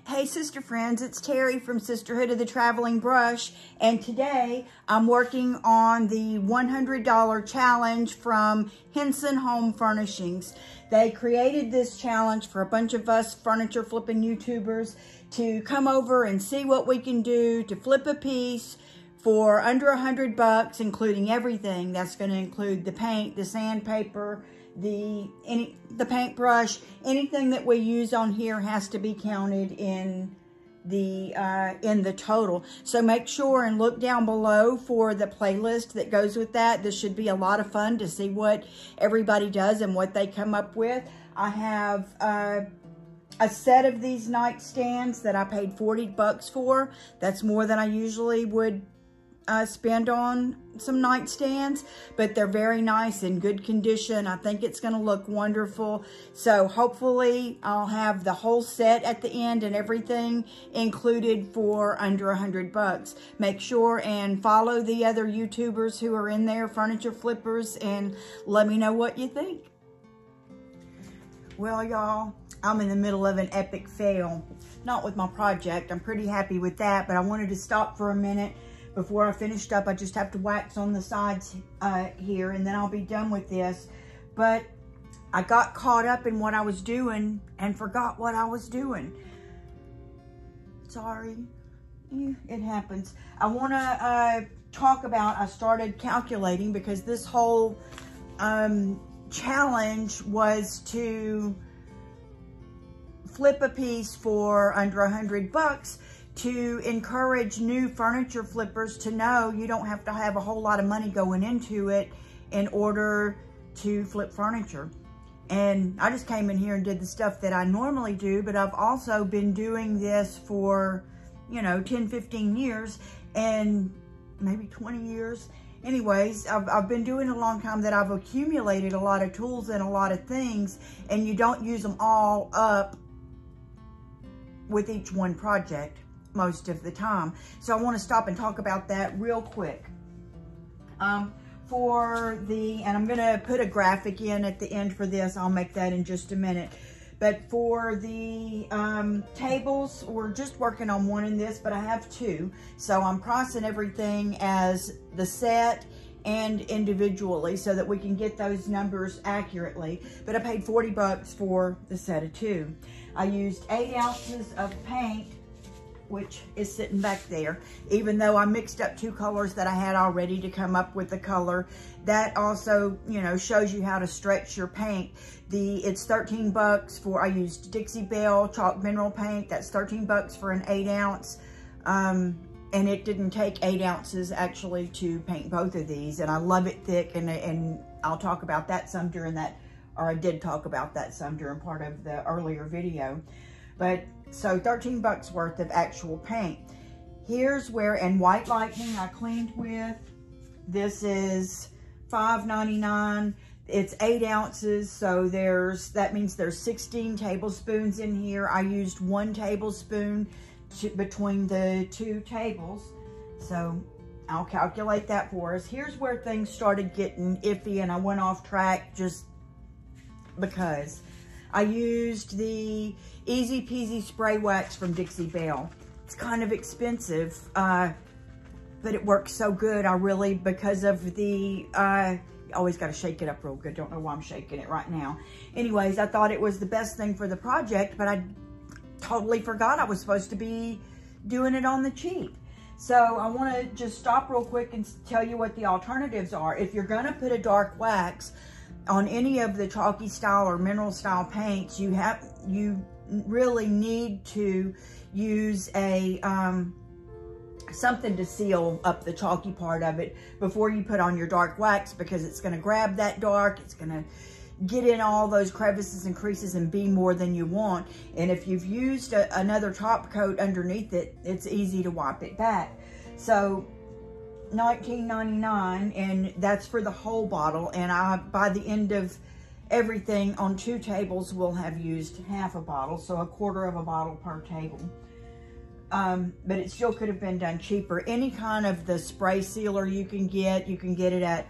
Hey sister friends, it's Terry from Sisterhood of the Traveling Brush, and today I'm working on the $100 challenge from Henson Home Furnishings. They created this challenge for a bunch of us furniture flipping YouTubers to come over and see what we can do to flip a piece for under $100, including everything. That's going to include the paint, the sandpaper, the paintbrush. Anything that we use on here has to be counted in the total. So make sure and look down below for the playlist that goes with that. This should be a lot of fun to see what everybody does and what they come up with. I have a set of these nightstands that I paid $40 for. That's more than I usually would spend on some nightstands, but they're very nice, in good condition. I think it's going to look wonderful. So hopefully I'll have the whole set at the end and everything included for under $100. Make sure and follow the other YouTubers who are in there, furniture flippers, and let me know what you think. Well, y'all, I'm in the middle of an epic fail. Not with my project. I'm pretty happy with that, but I wanted to stop for a minute before I finished up. I just have to wax on the sides here, and then I'll be done with this. But I got caught up in what I was doing and forgot what I was doing. Sorry. It happens. I want to talk about, I started calculating because this whole challenge was to flip a piece for under $100 to encourage new furniture flippers to know you don't have to have a whole lot of money going into it in order to flip furniture. And I just came in here and did the stuff that I normally do, but I've also been doing this for, you know, 10, 15 years and maybe 20 years. Anyways, I've been doing it a long time, that I've accumulated a lot of tools and a lot of things, and you don't use them all up with each one project most of the time. So I want to stop and talk about that real quick. And I'm going to put a graphic in at the end for this. I'll make that in just a minute. But for the tables, we're just working on one in this, but I have two. So I'm pricing everything as the set and individually so that we can get those numbers accurately. But I paid $40 for the set of two. I used 8 ounces of paint, which is sitting back there, even though I mixed up 2 colors that I had already to come up with the color. That also, you know, shows you how to stretch your paint. It's $13 for, I used Dixie Belle chalk mineral paint. That's $13 for an 8 ounce. And it didn't take 8 ounces actually to paint both of these. And I love it thick, and I'll talk about that some during that, or I did talk about that some during part of the earlier video. But so $13 worth of actual paint. Here's where, and White Lightning I cleaned with. This is $5.99. It's 8 ounces, so that means there's 16 tablespoons in here. I used 1 tablespoon between the 2 tables. So I'll calculate that for us. Here's where things started getting iffy and I went off track just because. I used the Easy Peasy Spray Wax from Dixie Belle. It's kind of expensive, but it works so good. I really, because of the, you always got to shake it up real good. Don't know why I'm shaking it right now. Anyways, I thought it was the best thing for the project, but I totally forgot I was supposed to be doing it on the cheap. So I want to just stop real quick and tell you what the alternatives are. If you're going to put a dark wax on any of the chalky style or mineral style paints, you really need to use a something to seal up the chalky part of it before you put on your dark wax, because it's going to grab that dark, it's going to get in all those crevices and creases and be more than you want. And if you've used another top coat underneath it, it's easy to wipe it back. So $19.99, and that's for the whole bottle. And by the end of everything on 2 tables, we'll have used half a bottle, so 1/4 of a bottle per table. But it still could have been done cheaper. Any kind of the spray sealer you can get it at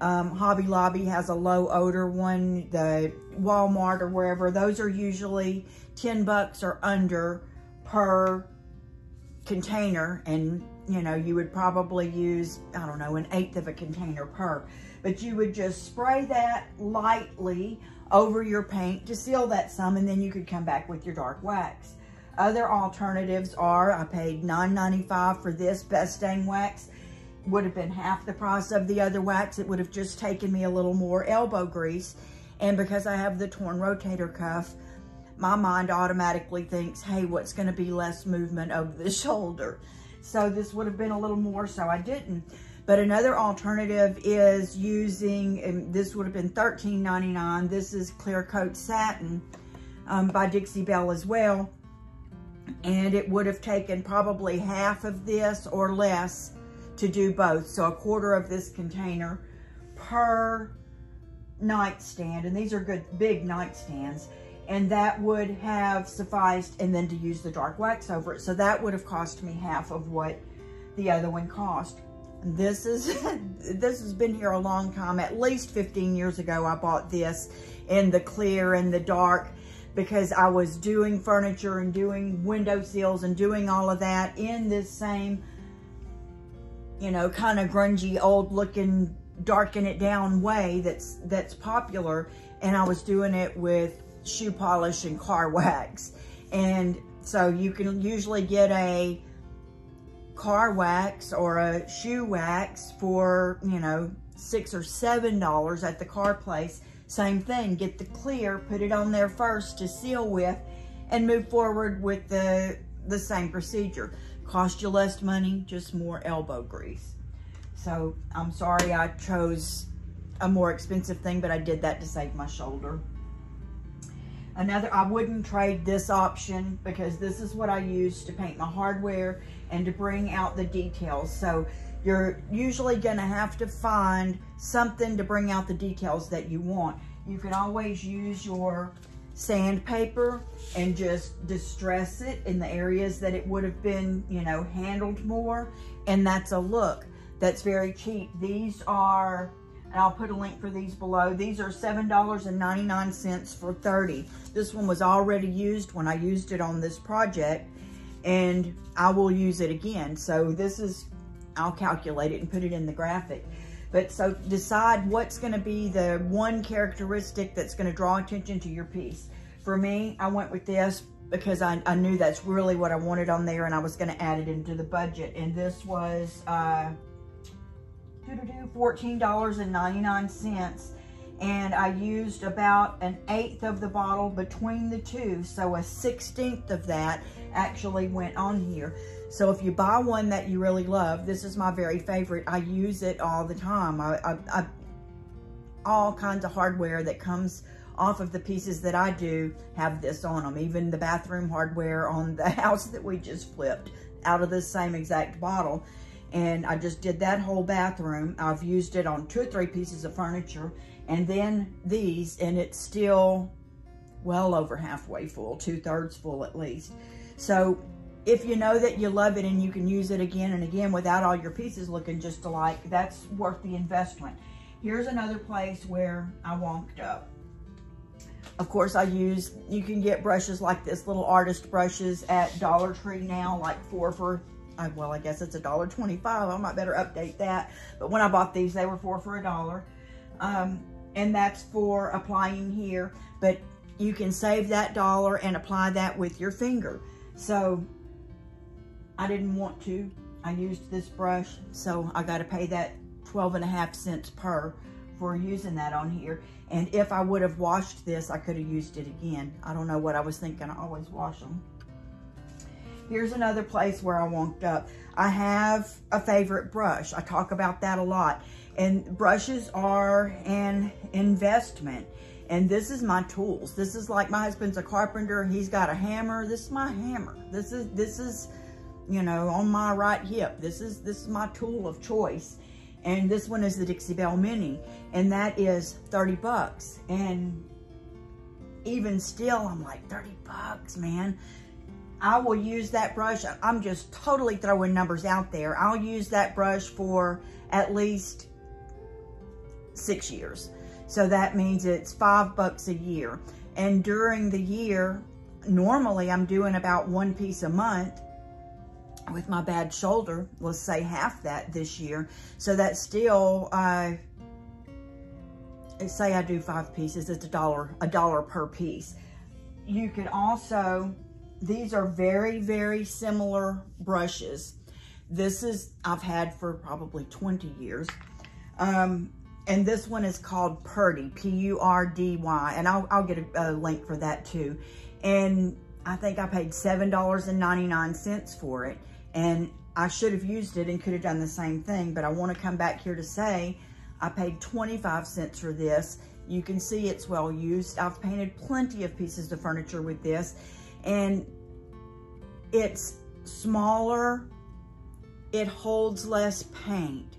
Hobby Lobby has a low odor one, the Walmart or wherever. Those are usually $10 or under per container, and you know, you would probably use, I don't know, 1/8 of a container per, but you would just spray that lightly over your paint to seal that some, and then you could come back with your dark wax. Other alternatives are, I paid $9.95 for this Best Stain Wax. Would have been half the price of the other wax. It would have just taken me a little more elbow grease. And because I have the torn rotator cuff, my mind automatically thinks, hey, what's going to be less movement of the shoulder? So this would have been a little more, so I didn't. But another alternative is using, and this would have been $13.99. This is Clear Coat Satin by Dixie Belle as well. And it would have taken probably half of this or less to do both. So 1/4 of this container per nightstand. And these are good big nightstands. And that would have sufficed, and then to use the dark wax over it. So that would have cost me half of what the other one cost. This has been here a long time. At least 15 years ago, I bought this in the clear and the dark, because I was doing furniture and doing window sills and doing all of that in this same, you know, kind of grungy, old looking, darken it down way that's popular. And I was doing it with shoe polish and car wax. And so you can usually get a car wax or a shoe wax for, you know, $6 or $7 at the car place. Same thing, get the clear, put it on there first to seal with, and move forward with the same procedure. Cost you less money, just more elbow grease. So I'm sorry I chose a more expensive thing, but I did that to save my shoulder. I wouldn't trade this option, because this is what I use to paint my hardware and to bring out the details. So you're usually gonna have to find something to bring out the details that you want. You can always use your sandpaper and just distress it in the areas that it would have been, you know, handled more. And that's a look that's very cheap. These are, and I'll put a link for these below. These are $7.99 for 30. This one was already used when I used it on this project, and I will use it again. So this is, I'll calculate it and put it in the graphic. But so decide what's gonna be the one characteristic that's gonna draw attention to your piece. For me, I went with this because I knew that's really what I wanted on there, and I was gonna add it into the budget. And this was $14.99. And I used about 1/8 of the bottle between the two. So a 1/16 of that actually went on here. So if you buy one that you really love, this is my very favorite. I use it all the time. All kinds of hardware that comes off of the pieces that I do have this on them. Even the bathroom hardware on the house that we just flipped out of this same exact bottle. And I just did that whole bathroom. I've used it on 2 or 3 pieces of furniture, and then these, and it's still well over halfway full, 2/3 full at least. So if you know that you love it and you can use it again and again without all your pieces looking just alike, that's worth the investment. Here's another place where I wonked up. Of course, you can get brushes like this, little artist brushes at Dollar Tree now, like 4 for, well, I guess it's $1.25. I might better update that. But when I bought these, they were 4 for $1. And that's for applying here. But you can save that $1 and apply that with your finger. So I didn't want to. I used this brush, so I got to pay that 12.5 cents per for using that on here. And if I would have washed this, I could have used it again. I don't know what I was thinking. I always wash them. Here's another place where I wonked up. I have a favorite brush. I talk about that a lot. And brushes are an investment. And this is my tools. This is like, my husband's a carpenter. He's got a hammer. This is my hammer. This is, you know, on my right hip. This is my tool of choice. And this one is the Dixie Belle Mini. And that is 30 bucks. And even still, I'm like, 30 bucks, man. I will use that brush. I'm just totally throwing numbers out there. I'll use that brush for at least 6 years. So that means it's $5 a year. And during the year, normally I'm doing about 1 piece a month. With my bad shoulder, let's say half that this year. So that's still, say I do 5 pieces, it's $1 per piece. You could also, these are very, very similar brushes. This is, I've had for probably 20 years. And this one is called Purdy, P-U-R-D-Y. And I'll get a link for that too. And I think I paid $7.99 for it. And I should have used it and could have done the same thing. But I want to come back here to say, I paid 25 cents for this. You can see it's well used. I've painted plenty of pieces of furniture with this. And it's smaller. It holds less paint.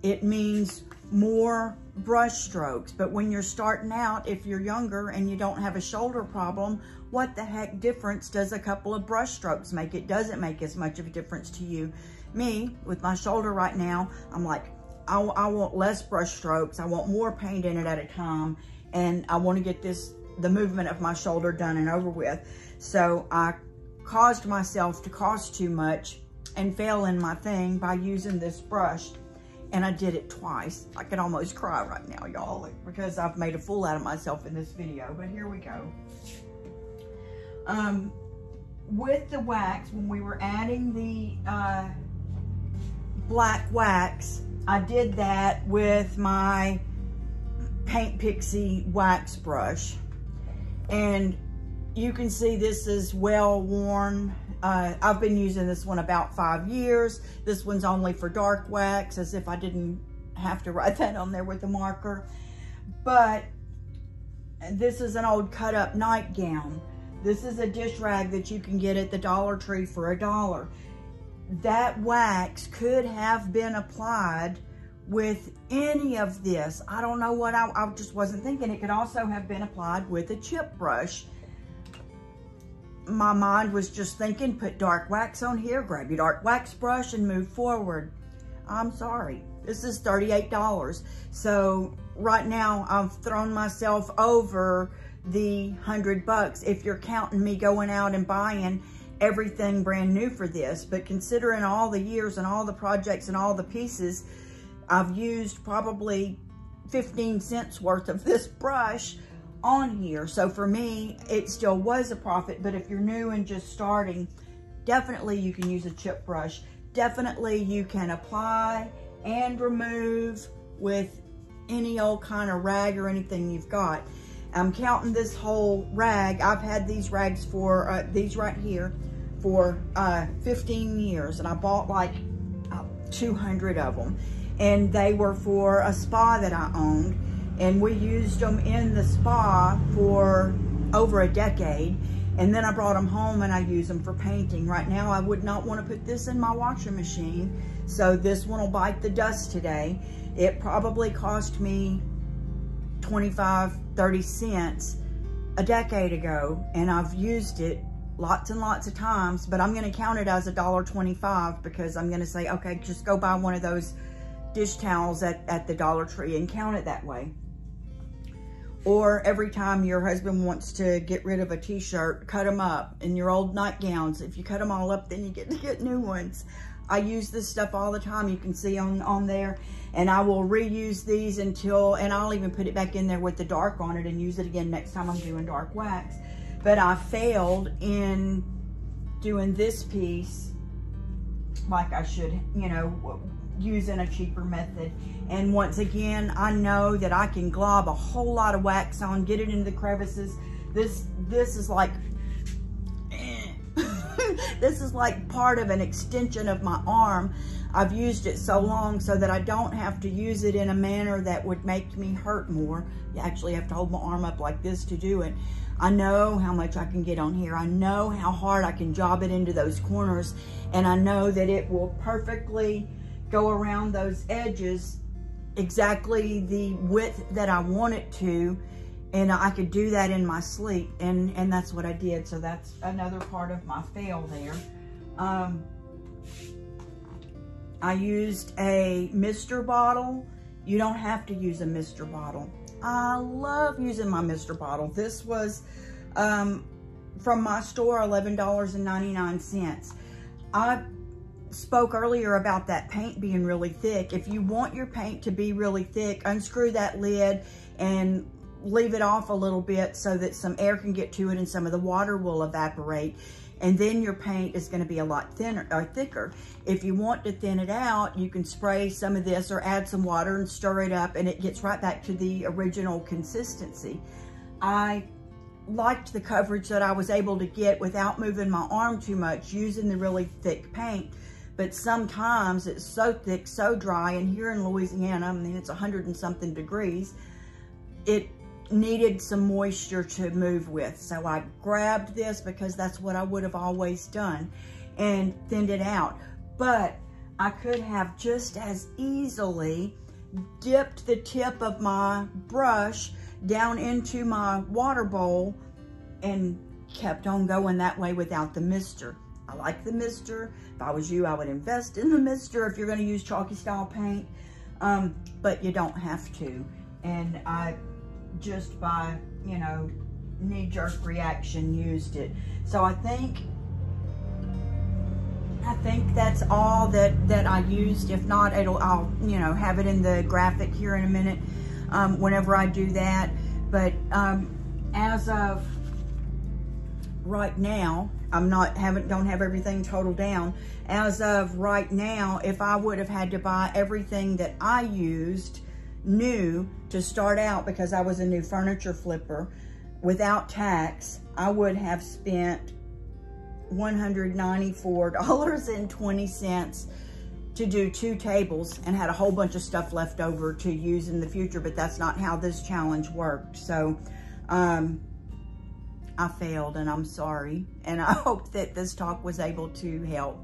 It means more brush strokes. But when you're starting out, if you're younger and you don't have a shoulder problem, what the heck difference does a couple of brush strokes make? It doesn't make as much of a difference to you. Me, with my shoulder right now, I'm like, I want less brush strokes. I want more paint in it at a time. And I want to get the movement of my shoulder done and over with. So I caused myself to cost too much and fail in my thing by using this brush. And I did it twice. I could almost cry right now, y'all, because I've made a fool out of myself in this video. But here we go. With the wax, when we were adding the black wax, I did that with my Paint Pixie wax brush. And you can see this is well worn. I've been using this one about 5 years. This one's only for dark wax, as if I didn't have to write that on there with a marker. But this is an old cut up nightgown. This is a dish rag that you can get at the Dollar Tree for $1. That wax could have been applied with any of this. I don't know what, I just wasn't thinking. It could also have been applied with a chip brush. My mind was just thinking, put dark wax on here, grab your dark wax brush and move forward. I'm sorry, this is $38. So right now I've thrown myself over the $100 if you're counting me going out and buying everything brand new for this. But considering all the years and all the projects and all the pieces, I've used probably 15 cents worth of this brush on here. So for me, it still was a profit. But if you're new and just starting, definitely you can use a chip brush. Definitely you can apply and remove with any old kind of rag or anything you've got. I'm counting this whole rag. I've had these rags for, these right here, for 15 years. And I bought like 200 of them. And they were for a spa that I owned. And we used them in the spa for over a decade. And then I brought them home and I use them for painting. Right now, I would not want to put this in my washing machine. So this one will bite the dust today. It probably cost me 25, 30 cents a decade ago. And I've used it lots and lots of times. But I'm going to count it as $1.25 because I'm going to say, okay, just go buy one of those dish towels at the Dollar Tree and count it that way. Or every time your husband wants to get rid of a t-shirt, cut them up. And your old nightgowns, if you cut them all up, then you get to get new ones. I use this stuff all the time. You can see on there. And I will reuse these until, and I'll even put it back in there with the dark on it and use it again next time I'm doing dark wax. But I failed in doing this piece like I should, you know, using a cheaper method. And once again, I know that I can glob a whole lot of wax on, get it into the crevices. This is like this is like part of an extension of my arm. I've used it so long so that I don't have to use it in a manner that would make me hurt more. You actually have to hold my arm up like this to do it. I know how much I can get on here. I know how hard I can job it into those corners. And I know that it will perfectly go around those edges exactly the width that I want it to, and I could do that in my sleep, and that's what I did. So that's another part of my fail there. I used a mister bottle. You don't have to use a mister bottle. I love using my mister bottle. This was from my store, $11.99. I spoke earlier about that paint being really thick. If you want your paint to be really thick, unscrew that lid and leave it off a little bit so that some air can get to it and some of the water will evaporate. And then your paint is going to be a lot thinner or thicker. If you want to thin it out, you can spray some of this or add some water and stir it up, and it gets right back to the original consistency. I liked the coverage that I was able to get without moving my arm too much using the really thick paint. But sometimes it's so thick, so dry, and here in Louisiana, I mean, it's 100 and something degrees, it needed some moisture to move with. So I grabbed this because that's what I would have always done and thinned it out. But I could have just as easily dipped the tip of my brush down into my water bowl and kept on going that way without the mister. I like the mister. If I was you, I would invest in the mister if you're going to use chalky style paint, but you don't have to. And I just by, you know, knee-jerk reaction used it. So I think that's all that I used. If not, I'll you know, have it in the graphic here in a minute whenever I do that. But as of right now, don't have everything totaled down. As of right now, if I would have had to buy everything that I used new to start out, because I was a new furniture flipper, without tax, I would have spent $194.20 to do 2 tables and had a whole bunch of stuff left over to use in the future, but that's not how this challenge worked. So I failed, and I'm sorry, and I hope that this talk was able to help.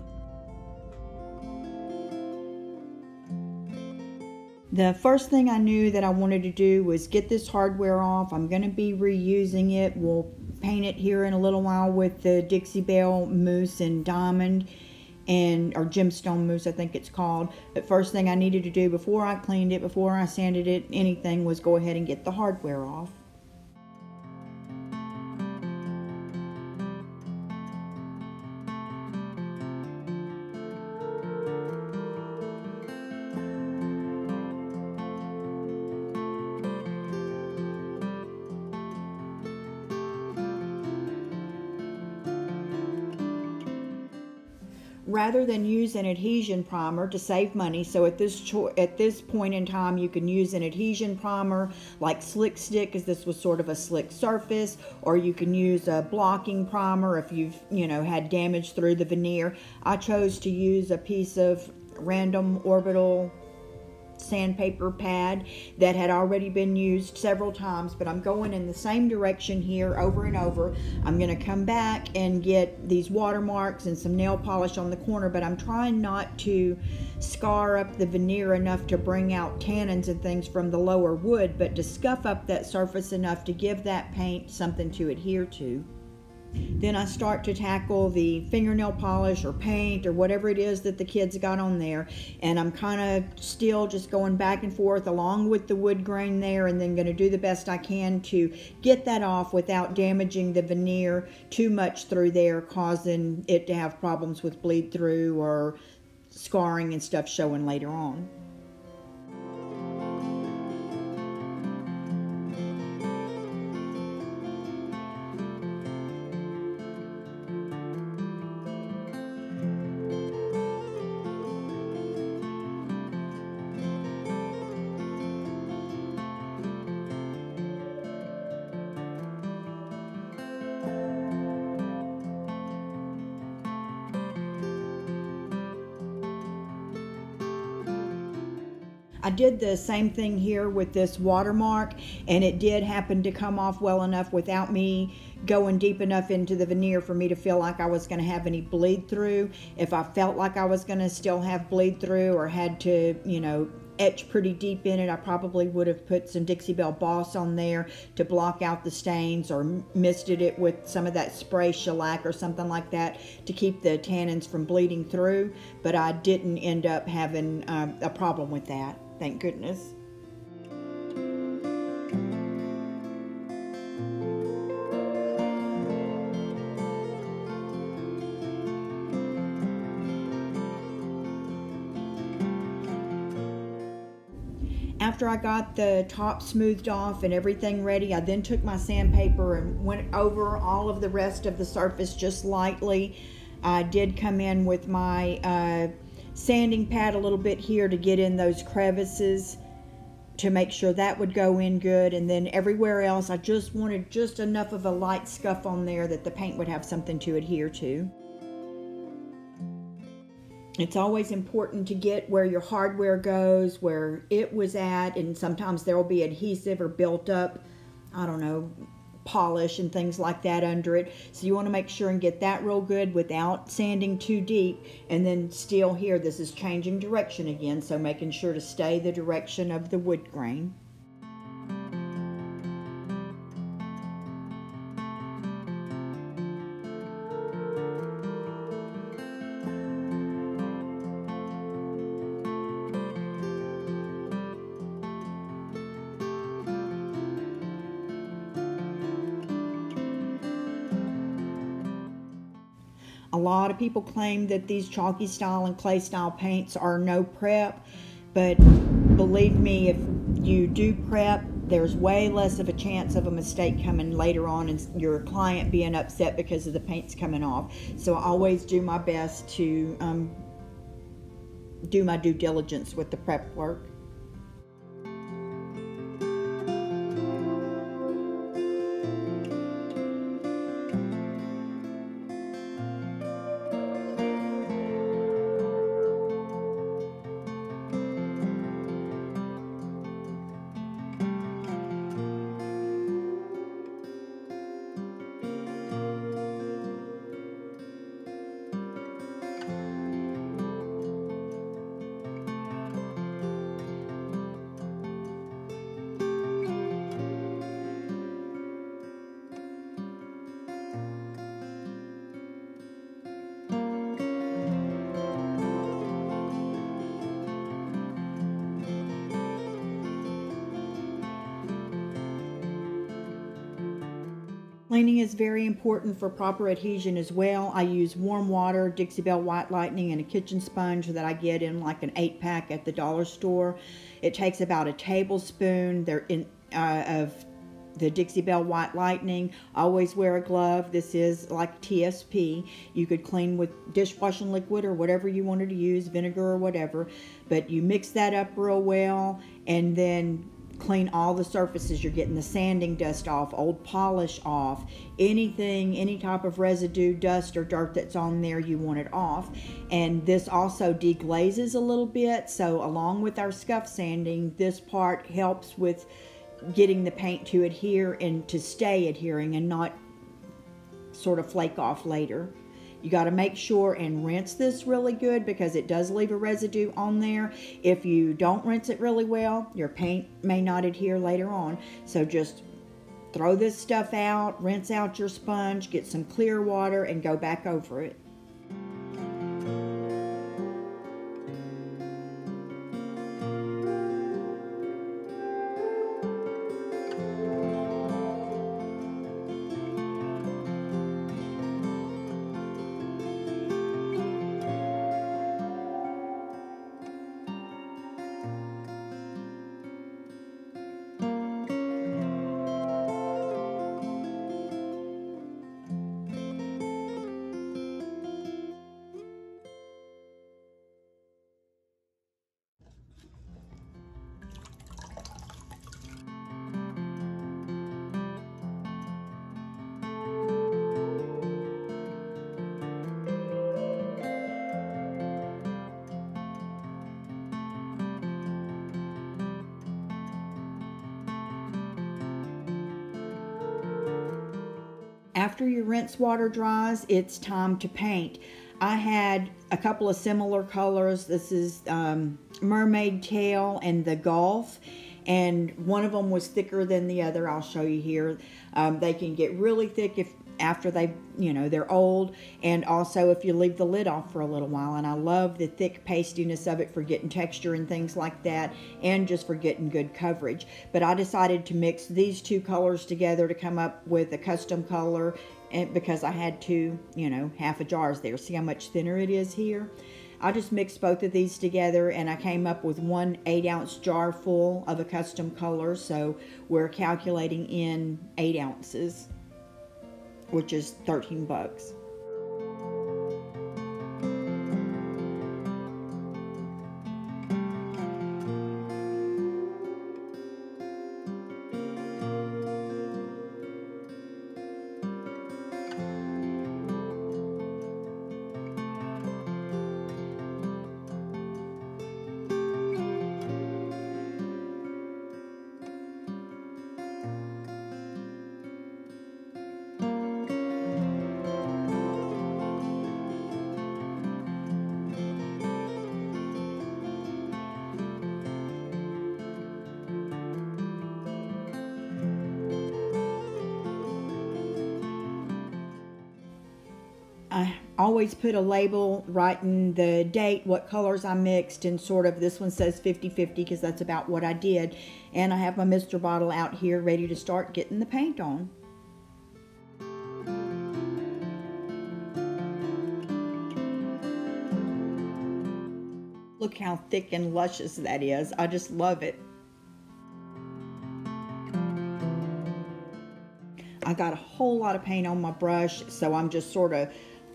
The first thing I knew that I wanted to do was get this hardware off. I'm going to be reusing it. We'll paint it here in a little while with the Dixie Belle Mousse and Diamond, or Gemstone Mousse, I think it's called. But first thing I needed to do before I cleaned it, before I sanded it, anything, was go ahead and get the hardware off. Rather than use an adhesion primer to save money, so at this point in time, you can use an adhesion primer like Slick Stick, because this was sort of a slick surface, or you can use a blocking primer if you've, you know, had damage through the veneer. I chose to use a piece of Random Orbital sandpaper pad that had already been used several times, but I'm going in the same direction here over and over. I'm going to come back and get these watermarks and some nail polish on the corner, but I'm trying not to scar up the veneer enough to bring out tannins and things from the lower wood, but to scuff up that surface enough to give that paint something to adhere to. Then I start to tackle the fingernail polish or paint or whatever it is that the kids got on there, and I'm kind of still just going back and forth along with the wood grain there, and then going to do the best I can to get that off without damaging the veneer too much through there, causing it to have problems with bleed through or scarring and stuff showing later on. I did the same thing here with this watermark, and it did happen to come off well enough without me going deep enough into the veneer for me to feel like I was going to have any bleed through. If I felt like I was going to still have bleed through or had to, you know, etch pretty deep in it, I probably would have put some Dixie Belle Boss on there to block out the stains, or misted it with some of that spray shellac or something like that to keep the tannins from bleeding through, but I didn't end up having a problem with that. Thank goodness. after I got the top smoothed off and everything ready, I then took my sandpaper and went over all of the rest of the surface just lightly. I did come in with my sanding pad a little bit here to get in those crevices to make sure that would go in good, and then everywhere else I just wanted just enough of a light scuff on there that the paint would have something to adhere to. It's always important to get where your hardware goes, where it was at, and sometimes there will be adhesive or built up, I don't know, polish and things like that under it. So you want to make sure and get that real good without sanding too deep. And then still here, this is changing direction again, so making sure to stay the direction of the wood grain. A lot of people claim that these chalky style and clay style paints are no prep, but believe me, if you do prep, there's way less of a chance of a mistake coming later on and your client being upset because of the paint's coming off. So I always do my best to do my due diligence with the prep work. Cleaning is very important for proper adhesion as well. I use warm water, Dixie Belle White Lightning, and a kitchen sponge that I get in like an 8-pack at the dollar store. It takes about a tablespoon of the Dixie Belle White Lightning. Always wear a glove. This is like TSP. You could clean with dishwashing liquid or whatever you wanted to use, vinegar or whatever. But you mix that up real well and then clean all the surfaces. You're getting the sanding dust off, old polish off, anything, any type of residue, dust or dirt that's on there, you want it off. And this also deglazes a little bit, so along with our scuff sanding, this part helps with getting the paint to adhere and to stay adhering and not sort of flake off later. You got to make sure and rinse this really good because it does leave a residue on there. If you don't rinse it really well, your paint may not adhere later on. So just throw this stuff out, rinse out your sponge, get some clear water, and go back over it. After your rinse water dries, it's time to paint. I had a couple of similar colors. This is Mermaid Tail and the Gulf, and one of them was thicker than the other. I'll show you here. They can get really thick after they're old, and also if you leave the lid off for a little while. And I love the thick pastiness of it for getting texture and things like that, and just for getting good coverage. But I decided to mix these two colors together to come up with a custom color, and because I had two, half a jars there. See how much thinner it is here? I just mixed both of these together and I came up with one 8-ounce jar full of a custom color. So we're calculating in 8 ounces, which is 13 bucks. I always put a label writing the date, what colors I mixed, and sort of, this one says 50-50 because that's about what I did. And I have my Mr. bottle out here ready to start getting the paint on. Look how thick and luscious that is. I just love it. I got a whole lot of paint on my brush, so I'm just sort of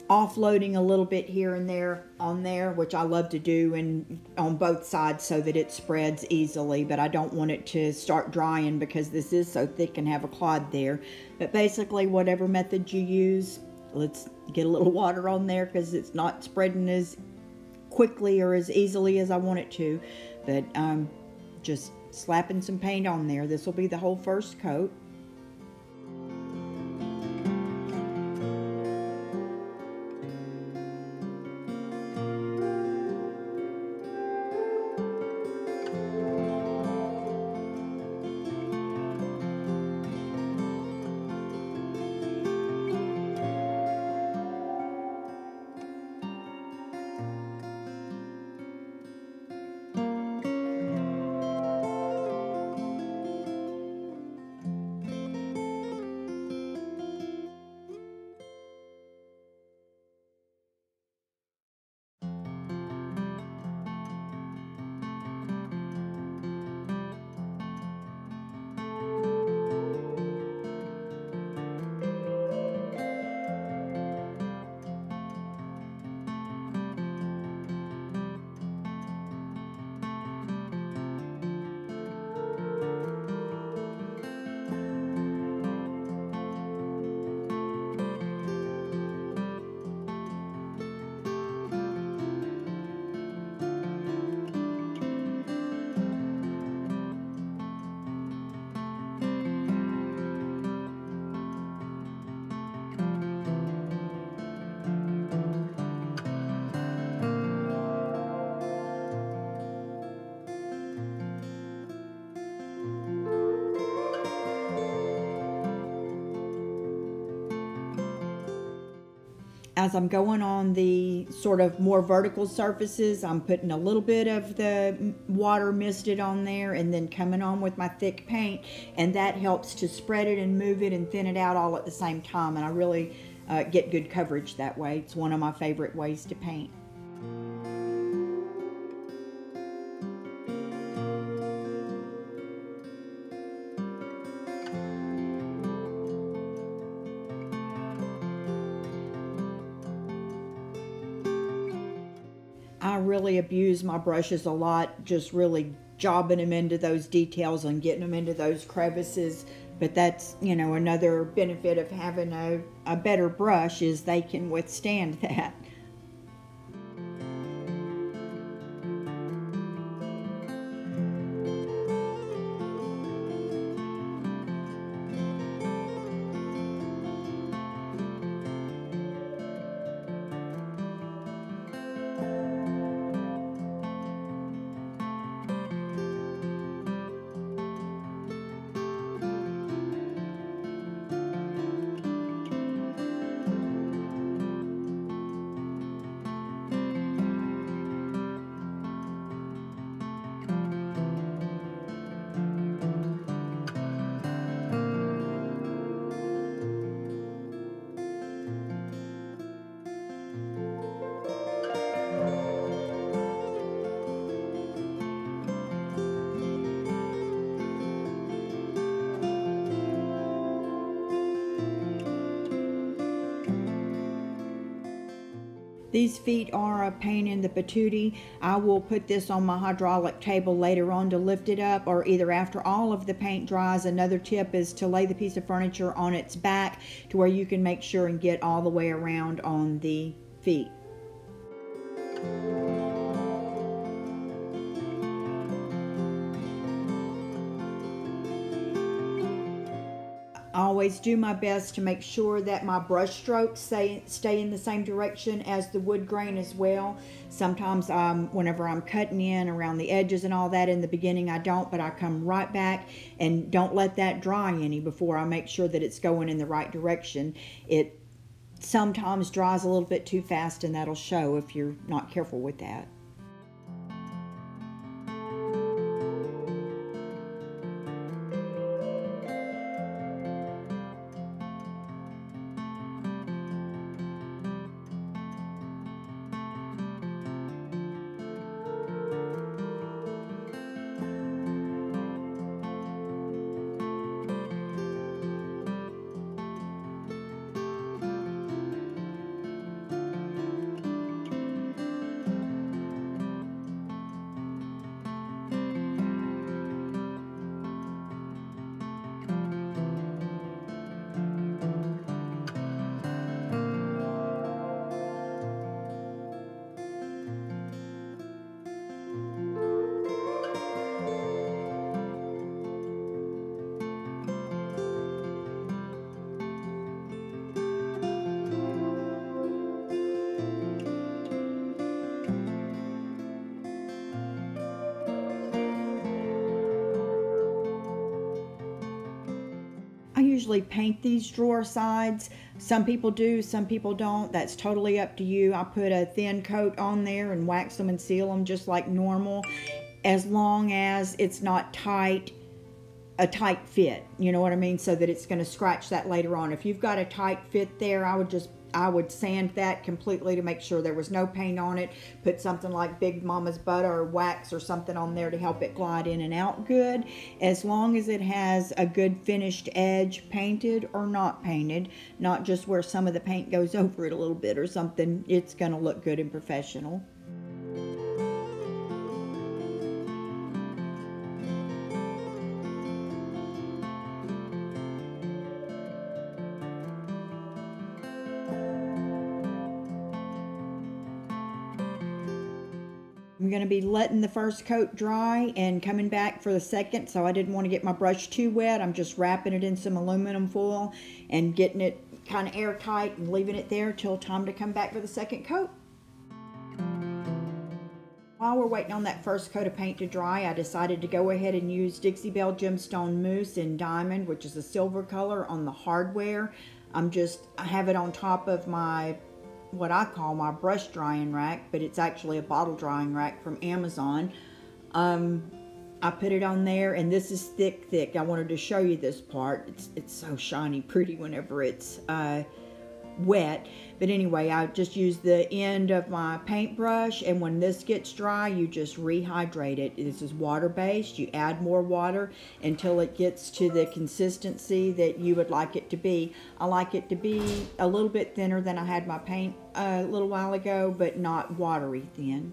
offloading a little bit here and there on there, which I love to do, and on both sides so that it spreads easily, but I don't want it to start drying because this is so thick and have a clod there. But basically, whatever method you use, let's get a little water on there because it's not spreading as quickly or as easily as I want it to. But just slapping some paint on there. This will be the whole first coat. As I'm going on the sort of more vertical surfaces, I'm putting a little bit of the water misted on there and then coming on with my thick paint, and that helps to spread it and move it and thin it out all at the same time, and I really get good coverage that way. It's one of my favorite ways to paint. I really abuse my brushes a lot, just really jobbing them into those details and getting them into those crevices. But that's, you know, another benefit of having a better brush is they can withstand that. These feet are a pain in the patootie. I will put this on my hydraulic table later on to lift it up, or either after all of the paint dries. Another tip is to lay the piece of furniture on its back to where you can make sure and get all the way around on the feet. I always do my best to make sure that my brush strokes stay in the same direction as the wood grain as well. Sometimes whenever I'm cutting in around the edges and all that in the beginning, I don't, but I come right back and don't let that dry any before I make sure that it's going in the right direction. It sometimes dries a little bit too fast, and that'll show if you're not careful with that. I usually paint these drawer sides. Some people do, some people don't. That's totally up to you. I put a thin coat on there and wax them and seal them just like normal, as long as it's not a tight fit, you know what I mean, so that it's going to scratch that later on. If you've got a tight fit there, I would sand that completely to make sure there was no paint on it. Put something like Big Mama's butter or wax or something on there to help it glide in and out good. As long as it has a good finished edge, painted or not painted, not just where some of the paint goes over it a little bit or something, it's going to look good and professional. I'm going to be letting the first coat dry and coming back for the second, so I didn't want to get my brush too wet. I'm just wrapping it in some aluminum foil and getting it kind of airtight and leaving it there till time to come back for the second coat. While we're waiting on that first coat of paint to dry, I decided to go ahead and use Dixie Belle Gemstone Mousse in Diamond, which is a silver color, on the hardware. I have it on top of my what I call my brush drying rack, but it's actually a bottle drying rack from Amazon. I put it on there, and this is thick. I wanted to show you this part. It's so shiny pretty whenever it's wet. But anyway, I just use the end of my paintbrush, and when this gets dry, you just rehydrate it. This is water-based. You add more water until it gets to the consistency that you would like it to be. I like it to be a little bit thinner than I had my paint a little while ago, but not watery thin.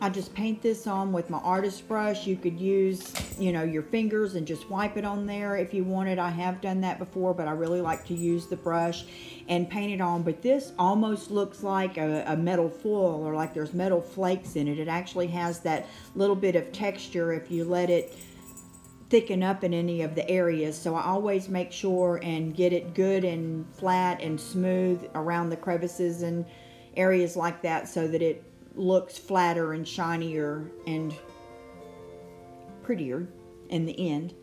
I just paint this on with my artist brush. You could use, your fingers and just wipe it on there if you wanted. I have done that before, but I really like to use the brush and paint it on. But this almost looks like a metal foil, or like there's metal flakes in it. It actually has that little bit of texture if you let it thicken up in any of the areas. So I always make sure and get it good and flat and smooth around the crevices and areas like that, so that it looks flatter and shinier and prettier in the end.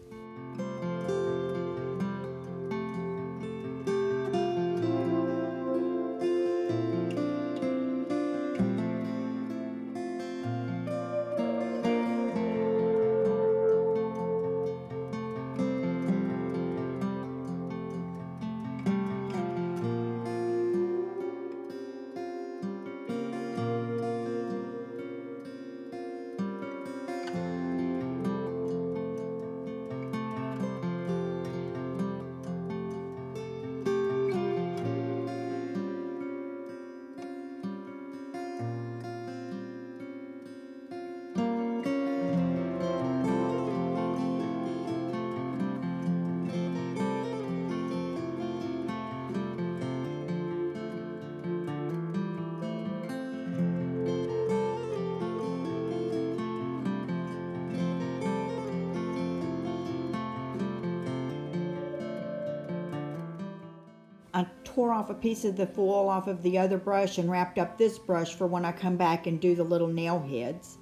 I tore off a piece of the foil off of the other brush and wrapped up this brush for when I come back and do the little nail heads.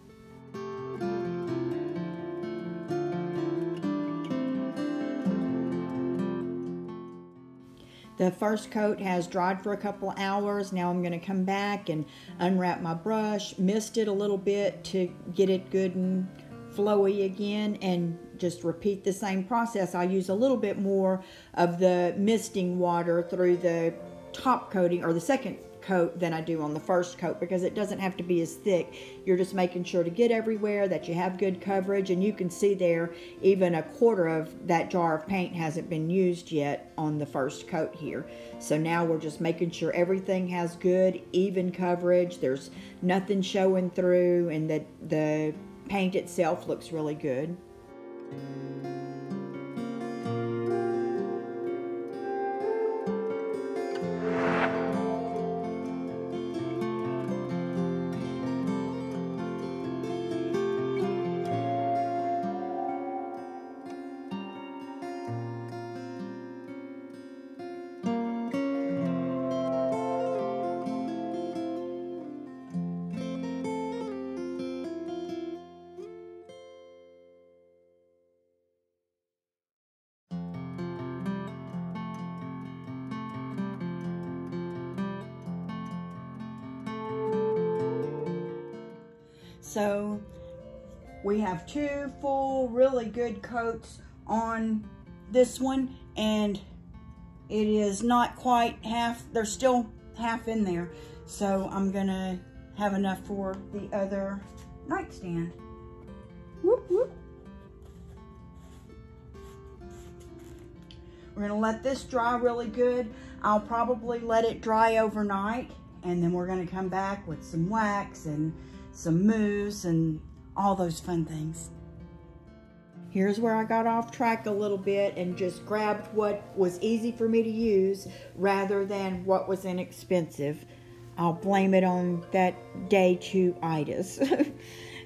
The first coat has dried for a couple hours. Now I'm going to come back and unwrap my brush, mist it a little bit to get it good and flowy again, and just repeat the same process. I'll use a little bit more of the misting water through the top coating or the second coat than I do on the first coat, because it doesn't have to be as thick. You're just making sure to get everywhere, that you have good coverage, and you can see there even a quarter of that jar of paint hasn't been used yet on the first coat here. So now we're just making sure everything has good even coverage, there's nothing showing through, and that the paint itself looks really good. So we have two full, really good coats on this one, and it is not quite half, there's still half in there. So I'm gonna have enough for the other nightstand. Whoop, whoop. We're gonna let this dry really good. I'll probably let it dry overnight, and then we're gonna come back with some wax and some mousse and all those fun things. Here's where I got off track a little bit and just grabbed what was easy for me to use rather than what was inexpensive. I'll blame it on that day 2 itis.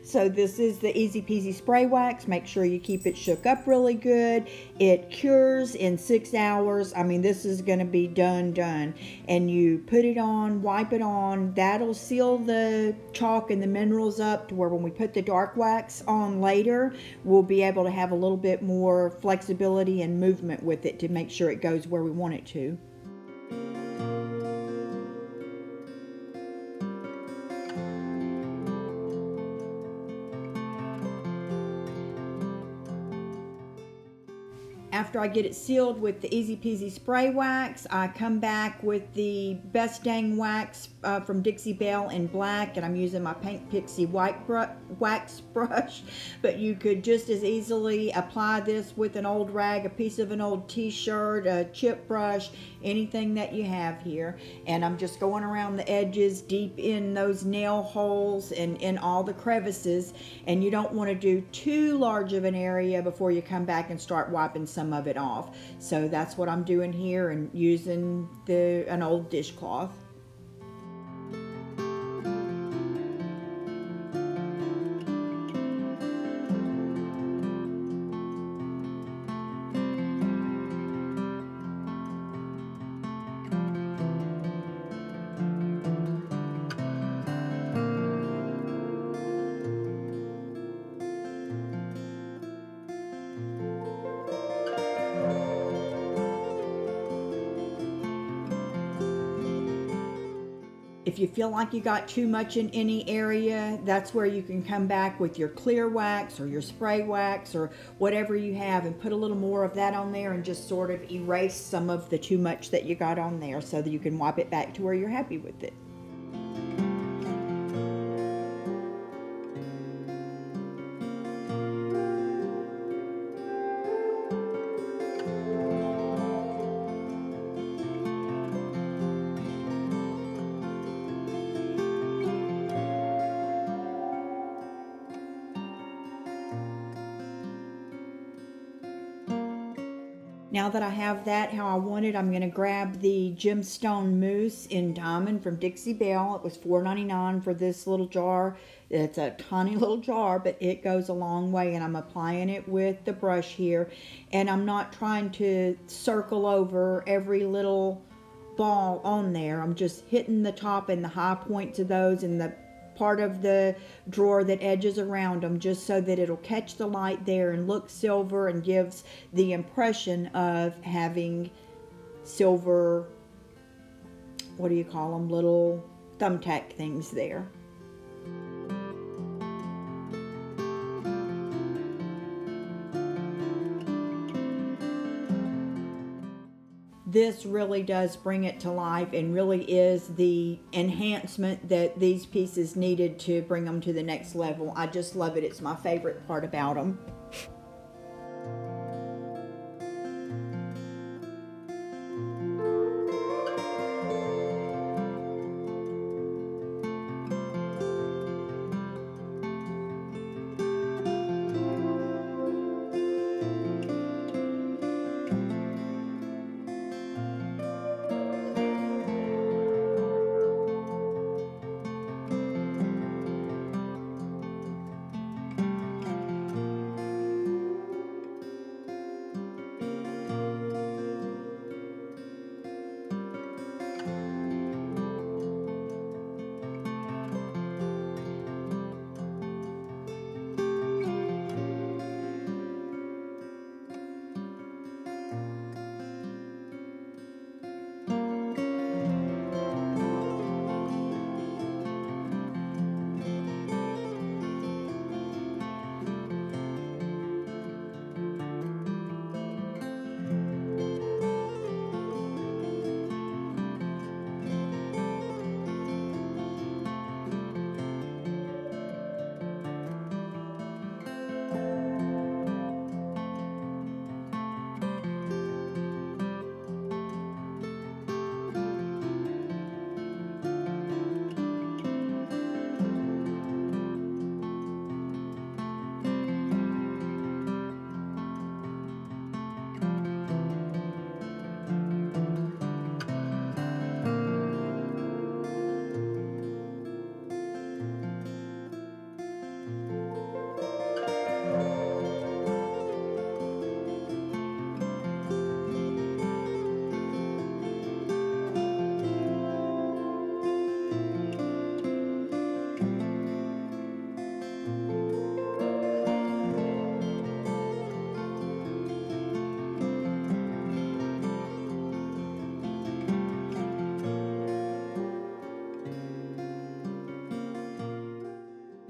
So this is the Easy Peasy Spray Wax. Make sure you keep it shook up really good. It cures in 6 hours. I mean, this is going to be done. And you put it on, wipe it on. That'll seal the chalk and the minerals up to where when we put the dark wax on later, we'll be able to have a little bit more flexibility and movement with it to make sure it goes where we want it to. After I get it sealed with the Easy Peasy Spray Wax, I come back with the Best Dang Wax from Dixie Belle in black, and I'm using my Paint Pixie white wax brush. But you could just as easily apply this with an old rag, a piece of an old t-shirt, a chip brush, anything that you have here. And I'm just going around the edges, deep in those nail holes and in all the crevices. And you don't want to do too large of an area before you come back and start wiping some of it off. So that's what I'm doing here, and using an old dishcloth. If you feel like you got too much in any area, that's where you can come back with your clear wax or your spray wax or whatever you have and put a little more of that on there and just sort of erase some of the too much that you got on there so that you can wipe it back to where you're happy with it. Now that I have that how I want it, I'm going to grab the Gemstone Mousse in Diamond from Dixie Belle. It was $4.99 for this little jar. It's a tiny little jar, but it goes a long way, and I'm applying it with the brush here. And I'm not trying to circle over every little ball on there. I'm just hitting the top and the high points of those and the part of the drawer that edges around them, just so that it'll catch the light there and look silver and gives the impression of having silver, what do you call them, little thumbtack things there. This really does bring it to life and really is the enhancement that these pieces needed to bring them to the next level. I just love it. It's my favorite part about them.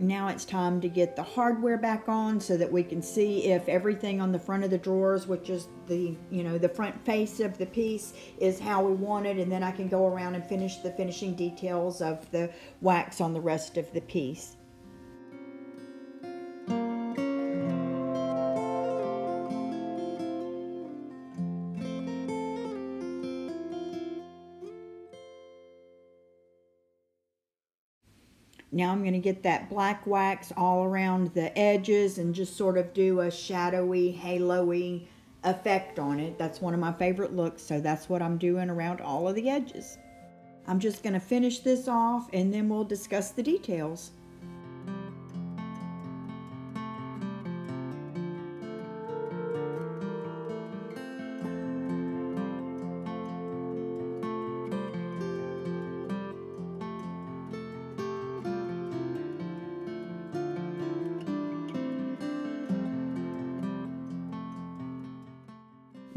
Now it's time to get the hardware back on so that we can see if everything on the front of the drawers, which is the, the front face of the piece, is how we want it, and then I can go around and finish the finishing details of the wax on the rest of the piece. Now I'm going to get that black wax all around the edges and just sort of do a shadowy, halo-y effect on it. That's one of my favorite looks, so that's what I'm doing around all of the edges. I'm just going to finish this off and then we'll discuss the details.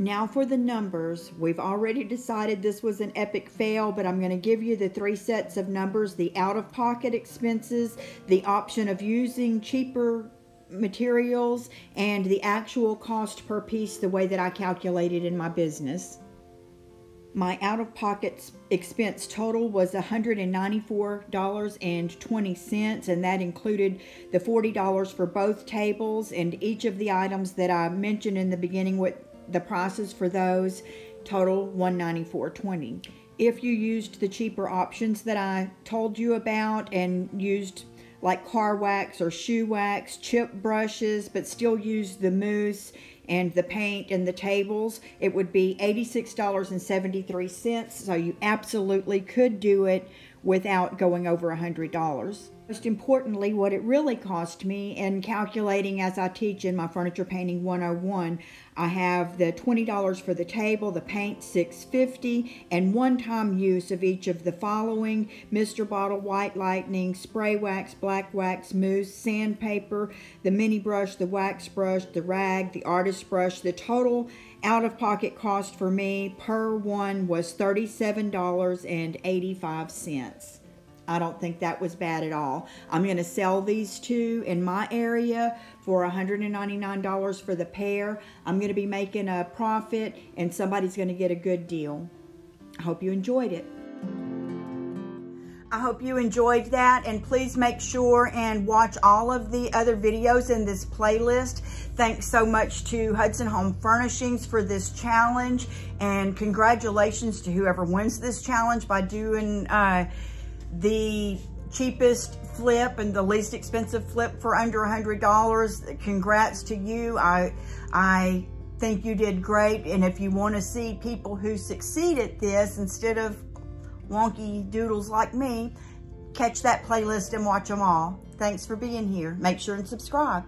Now for the numbers. We've already decided this was an epic fail, but I'm going to give you the 3 sets of numbers: the out-of-pocket expenses, the option of using cheaper materials, and the actual cost per piece the way that I calculated in my business. My out-of-pocket expense total was $194.20, and that included the $40 for both tables, and each of the items that I mentioned in the beginning with the prices for those total $194.20. If you used the cheaper options that I told you about and used like car wax or shoe wax, chip brushes, but still use the mousse and the paint and the tables, it would be $86.73. So you absolutely could do it without going over $100. Most importantly, what it really cost me in calculating, as I teach in my Furniture Painting 101, I have the $20 for the table, the paint $6.50, and one-time use of each of the following: Mr. Bottle White Lightning, spray wax, black wax, mousse, sandpaper, the mini brush, the wax brush, the rag, the artist brush. The total out-of-pocket cost for me per one was $37.85. I don't think that was bad at all. I'm going to sell these two in my area for $199 for the pair. I'm going to be making a profit, and somebody's going to get a good deal. I hope you enjoyed it. I hope you enjoyed that, and please make sure and watch all of the other videos in this playlist. Thanks so much to Hudson Home Furnishings for this challenge, and congratulations to whoever wins this challenge by doing the cheapest flip and the least expensive flip for under $100. Congrats to you. I think you did great, and if you want to see people who succeed at this instead of wonky doodles like me, catch that playlist and watch them all. Thanks for being here. Make sure and subscribe.